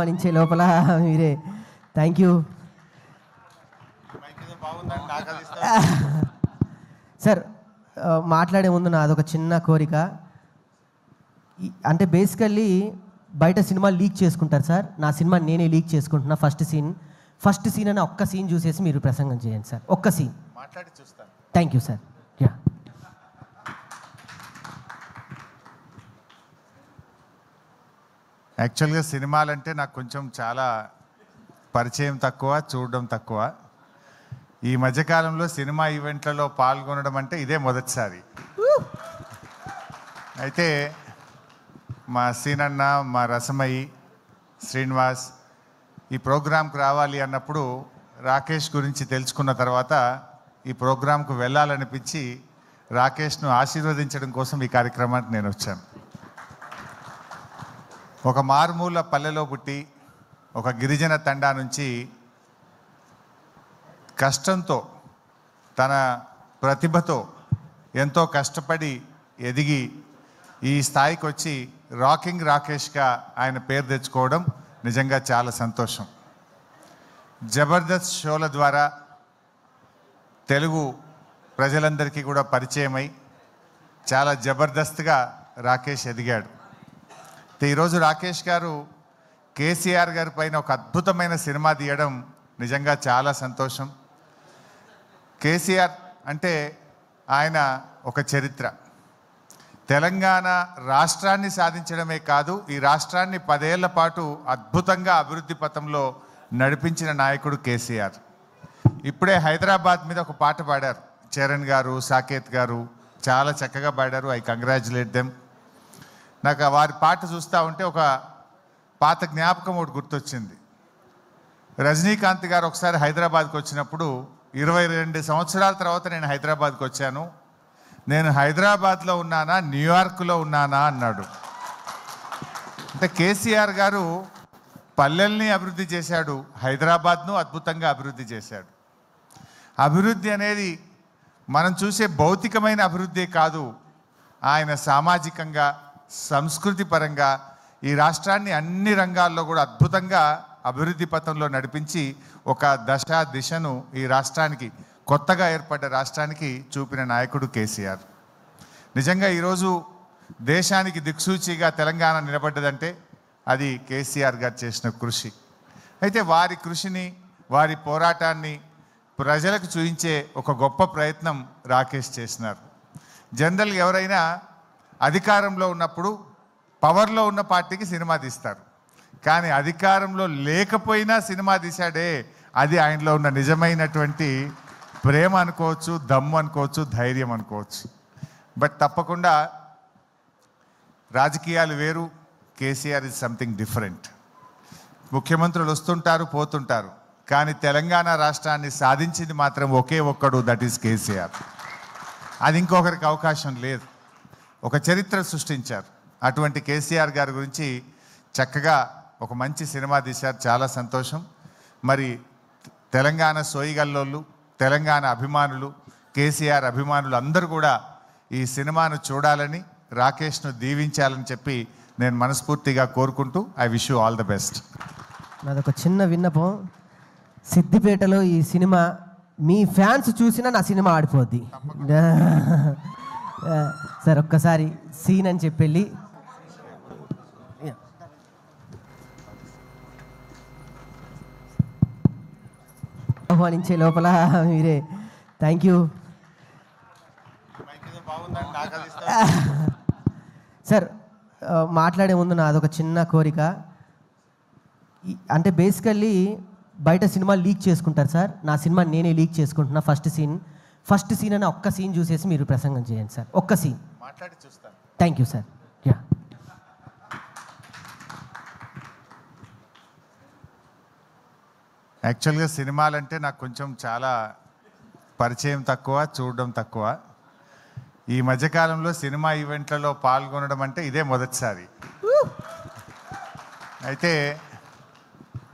ఆహ్వానించే లోపల మీరే thank you sir. మాట్లాడే ముందు నాదొక చిన్న కోరిక. అంటే బేసికల్లీ బయట సినిమా లీక్ చేసుకుంటారు సార్, నా సినిమా నేనే లీక్ చేసుకుంటున్నా. ఫస్ట్ సీన్ అని ఒక్క సీన్ చూసేసి మీరు ప్రసంగం చేయండి సార్, ఒక్క సీన్ మాట్లాడి చూస్తాను. Thank you sir. యా యాక్చువల్గా సినిమాలంటే నాకు కొంచెం చాలా పరిచయం తక్కువ, చూడడం తక్కువ. ఈ మధ్యకాలంలో సినిమా ఈవెంట్లలో పాల్గొనడం అంటే ఇదే మొదటిసారి. అయితే మా సీనన్న, మా రసమయి, శ్రీనివాస్ ఈ ప్రోగ్రాంకి రావాలి అన్నప్పుడు రాకేష్ గురించి తెలుసుకున్న తర్వాత ఈ ప్రోగ్రాంకు వెళ్ళాలనిపించి రాకేష్ను ఆశీర్వదించడం కోసం ఈ కార్యక్రమానికి నేను వచ్చాను. ఒక మారుమూల పల్లెలో పుట్టి ఒక గిరిజన తండా నుంచి కష్టంతో, తన ప్రతిభతో ఎంతో కష్టపడి ఎదిగి ఈ స్థాయికి వచ్చి రాకింగ్ రాకేష్గా ఆయన పేరు తెచ్చుకోవడం నిజంగా చాలా సంతోషం. జబర్దస్త్ షోల ద్వారా తెలుగు ప్రజలందరికీ కూడా పరిచయమై చాలా జబర్దస్త్గా రాకేష్ ఎదిగాడు. ఈరోజు రాకేష్ గారు కేసీఆర్ గారి పైన ఒక అద్భుతమైన సినిమా తీయడం నిజంగా చాలా సంతోషం. కేసీఆర్ అంటే ఆయన ఒక చరిత్ర. తెలంగాణ రాష్ట్రాన్ని సాధించడమే కాదు, ఈ రాష్ట్రాన్ని 10 ఏళ్ల పాటు అద్భుతంగా అభివృద్ధి పథంలో నడిపించిన నాయకుడు కేసీఆర్. ఇప్పుడే హైదరాబాద్ మీద ఒక పాట పాడారు చరణ్ గారు, సాకేత్ గారు, చాలా చక్కగా పాడారు. I congratulate them. నాకు వారి పాట చూస్తూ ఉంటే ఒక పాత జ్ఞాపకం ఒకటి గుర్తొచ్చింది. రజనీకాంత్ గారు ఒకసారి హైదరాబాద్కి వచ్చినప్పుడు 22 సంవత్సరాల తర్వాత నేను హైదరాబాద్కి వచ్చాను, నేను హైదరాబాద్లో ఉన్నానా న్యూయార్క్లో ఉన్నానా అన్నాడు. అంటే కేసీఆర్ గారు పల్లెల్ని అభివృద్ధి చేశాడు, హైదరాబాద్ను అద్భుతంగా అభివృద్ధి చేశాడు. అభివృద్ధి అనేది మనం చూసే భౌతికమైన అభివృద్ధి కాదు, ఆయన సామాజికంగా, సంస్కృతి పరంగా ఈ రాష్ట్రాన్ని అన్ని రంగాల్లో కూడా అద్భుతంగా అభివృద్ధి పథంలో నడిపించి ఒక దిశను ఈ రాష్ట్రానికి, కొత్తగా ఏర్పడ్డ రాష్ట్రానికి చూపిన నాయకుడు కేసీఆర్. నిజంగా ఈరోజు దేశానికి దిక్సూచిగా తెలంగాణ నిలబడ్డదంటే అది కేసీఆర్ గారు చేసిన కృషి. అయితే వారి కృషిని, వారి పోరాటాన్ని ప్రజలకు చూపించే ఒక గొప్ప ప్రయత్నం రాకేష్ చేసినారు. జనరల్గా ఎవరైనా అధికారంలో ఉన్నప్పుడు పవర్లో ఉన్న పార్టీకి సినిమా తీస్తారు, కానీ అధికారంలో లేకపోయినా సినిమా తీశాడే, అది ఆయనలో ఉన్న నిజమైనటువంటి ప్రేమ అనుకోవచ్చు, దమ్ము అనుకోవచ్చు, ధైర్యం అనుకోవచ్చు. బట్ తప్పకుండా రాజకీయాలు వేరు, కేసీఆర్ ఇస్ సంథింగ్ డిఫరెంట్. ముఖ్యమంత్రులు వస్తుంటారు, పోతుంటారు, కానీ తెలంగాణ రాష్ట్రాన్ని సాధించింది మాత్రం ఒకే ఒక్కడు, దట్ ఈస్ కేసీఆర్. అది ఇంకొకరికి అవకాశం లేదు. ఒక చరిత్ర సృష్టించారు. అటువంటి కేసీఆర్ గారి గురించి చక్కగా ఒక మంచి సినిమా తీశారు, చాలా సంతోషం. మరి తెలంగాణ సోయిగల్లోళ్ళు, తెలంగాణ అభిమానులు, కేసీఆర్ అభిమానులు అందరూ కూడా ఈ సినిమాను చూడాలని, రాకేష్ను దీవించాలని చెప్పి నేను మనస్ఫూర్తిగా కోరుకుంటూ I wish you all the best. నాదొక చిన్న విన్నపం, సిద్దిపేటలో ఈ సినిమా మీ ఫ్యాన్స్ చూసినా నా సినిమా ఆడిపోద్ది సార్. ఒక్కసారి సీన్ అని చెప్పి ఆహ్వానించే లోపల మీరే థ్యాంక్ యూ సార్. మాట్లాడే ముందు నాదొక చిన్న కోరిక. అంటే బేసికల్లీ బయట సినిమా లీక్ చేసుకుంటారు సార్, నా సినిమా నేనే లీక్ చేసుకుంటున్నా. ఫస్ట్ సీన్ అని ఒక్క సీన్ చూసేసి మీరు ప్రసంగం చేయండి సార్, ఒక్క సీన్ మాట్లాడి చూస్తాను. Thank you sir. యా యాక్చువల్గా సినిమాలంటే నాకు కొంచెం చాలా పరిచయం తక్కువ, చూడడం తక్కువ. ఈ మధ్యకాలంలో సినిమా ఈవెంట్లలో పాల్గొనడం అంటే ఇదే మొదటిసారి. అయితే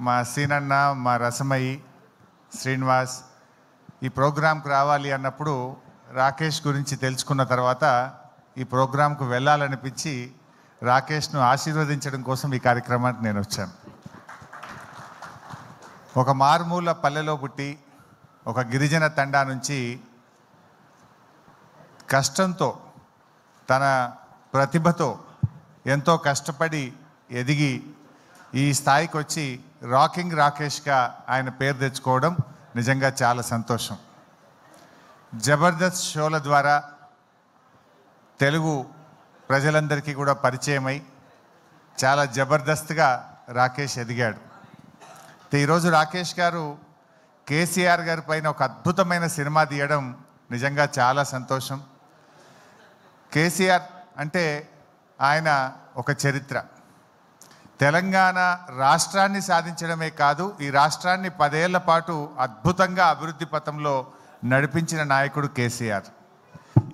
మా సీనన్న, మా రసమయి, శ్రీనివాస్ ఈ ప్రోగ్రాంకి రావాలి అన్నప్పుడు రాకేష్ గురించి తెలుసుకున్న తర్వాత ఈ ప్రోగ్రాంకు వెళ్ళాలనిపించి రాకేష్ను ఆశీర్వదించడం కోసం ఈ కార్యక్రమానికి నేను వచ్చాను. ఒక మారుమూల పల్లెలో పుట్టి ఒక గిరిజన తండా నుంచి కష్టంతో తన ప్రతిభతో ఎంతో కష్టపడి ఎదిగి ఈ స్థాయికి వచ్చి రాకింగ్ రాకేష్గా ఆయన పేరు తెచ్చుకోవడం నిజంగా చాలా సంతోషం. జబర్దస్త్ షోల ద్వారా తెలుగు ప్రజలందరికీ కూడా పరిచయమై చాలా జబర్దస్త్గా రాకేష్ ఎదిగాడు. ఈరోజు రాకేష్ గారు కేసీఆర్ గారి పైన ఒక అద్భుతమైన సినిమా తీయడం నిజంగా చాలా సంతోషం. కేసీఆర్ అంటే ఆయన ఒక చరిత్ర. తెలంగాణ రాష్ట్రాన్ని సాధించడమే కాదు, ఈ రాష్ట్రాన్ని 10 ఏళ్ల పాటు అద్భుతంగా అభివృద్ధి పథంలో నడిపించిన నాయకుడు కేసీఆర్.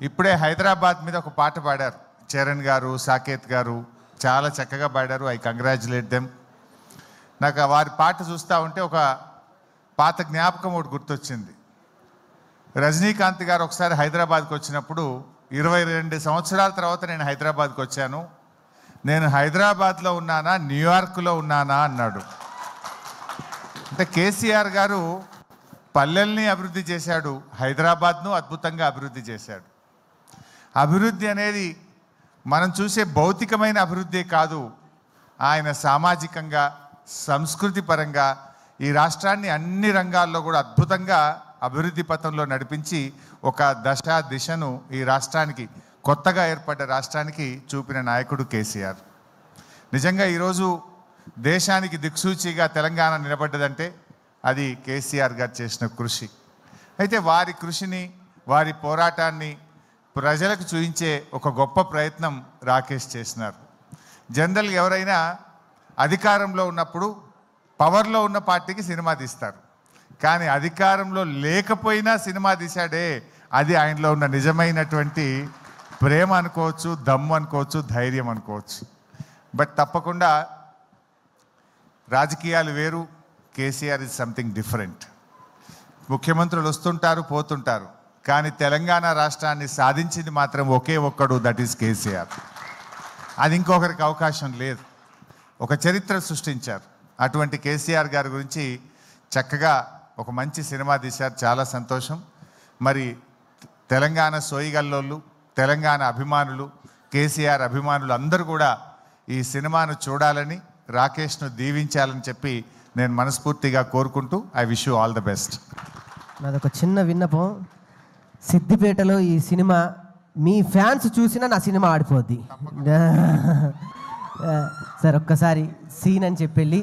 ఇప్పుడే హైదరాబాద్ మీద ఒక పాట పాడారు చరణ్ గారు, సాకేత్ గారు, చాలా చక్కగా పాడారు. I congratulate them. నాకు వారి పాట చూస్తూ ఉంటే ఒక పాత జ్ఞాపకం ఒకటి గుర్తొచ్చింది. రజనీకాంత్ గారు ఒకసారి హైదరాబాద్కి వచ్చినప్పుడు 22 సంవత్సరాల తర్వాత నేను హైదరాబాద్కి వచ్చాను, నేను హైదరాబాద్లో ఉన్నానా న్యూయార్క్లో ఉన్నానా అన్నాడు. అంటే కేసీఆర్ గారు పల్లెల్ని అభివృద్ధి చేశాడు, హైదరాబాద్ను అద్భుతంగా అభివృద్ధి చేశాడు. అభివృద్ధి అనేది మనం చూసే భౌతికమైన అభివృద్ధి కాదు, ఆయన సామాజికంగా సంస్కృతి పరంగా ఈ రాష్ట్రాన్ని అన్ని రంగాల్లో కూడా అద్భుతంగా అభివృద్ధి పథంలో నడిపించి ఒక దిశను ఈ రాష్ట్రానికి, కొత్తగా ఏర్పడ్డ రాష్ట్రానికి చూపిన నాయకుడు కేసీఆర్. నిజంగా ఈరోజు దేశానికి దిక్సూచిగా తెలంగాణ నిలబడ్డదంటే అది కేసీఆర్ గారు చేసిన కృషి. అయితే వారి కృషిని, వారి పోరాటాన్ని ప్రజలకు చూపించే ఒక గొప్ప ప్రయత్నం రాకేష్ చేసినారు. జనరల్గా ఎవరైనా అధికారంలో ఉన్నప్పుడు పవర్లో ఉన్న పార్టీకి సినిమా తీస్తారు, కానీ అధికారంలో లేకపోయినా సినిమా తీశాడే, అది ఆయనలో ఉన్న నిజమైనటువంటి ప్రేమ అనుకోవచ్చు, దమ్ము అనుకోవచ్చు, ధైర్యం అనుకోవచ్చు. బట్ తప్పకుండా రాజకీయాలు వేరు, కేసీఆర్ ఇస్ సంథింగ్ డిఫరెంట్. ముఖ్యమంత్రులు వస్తుంటారు, పోతుంటారు, కానీ తెలంగాణ రాష్ట్రాన్ని సాధించింది మాత్రం ఒకే ఒక్కడు, దట్ ఈస్ కేసీఆర్. అది ఇంకొకరికి అవకాశం లేదు. ఒక చరిత్ర సృష్టించారు. అటువంటి కేసీఆర్ గారి గురించి చక్కగా ఒక మంచి సినిమా తీశారు, చాలా సంతోషం. మరి తెలంగాణ సోయిగల్లోళ్ళు, తెలంగాణ అభిమానులు, కేసీఆర్ అభిమానులు అందరూ కూడా ఈ సినిమాను చూడాలని, రాకేష్ను దీవించాలని చెప్పి నేను మనస్ఫూర్తిగా కోరుకుంటూ I wish you all the best. నాదొక చిన్న విన్నపం, సిద్దిపేటలో ఈ సినిమా మీ ఫ్యాన్స్ చూసినా నా సినిమా ఆడిపోద్ది సార్. ఒక్కసారి సీన్ అని చెప్పెళ్ళి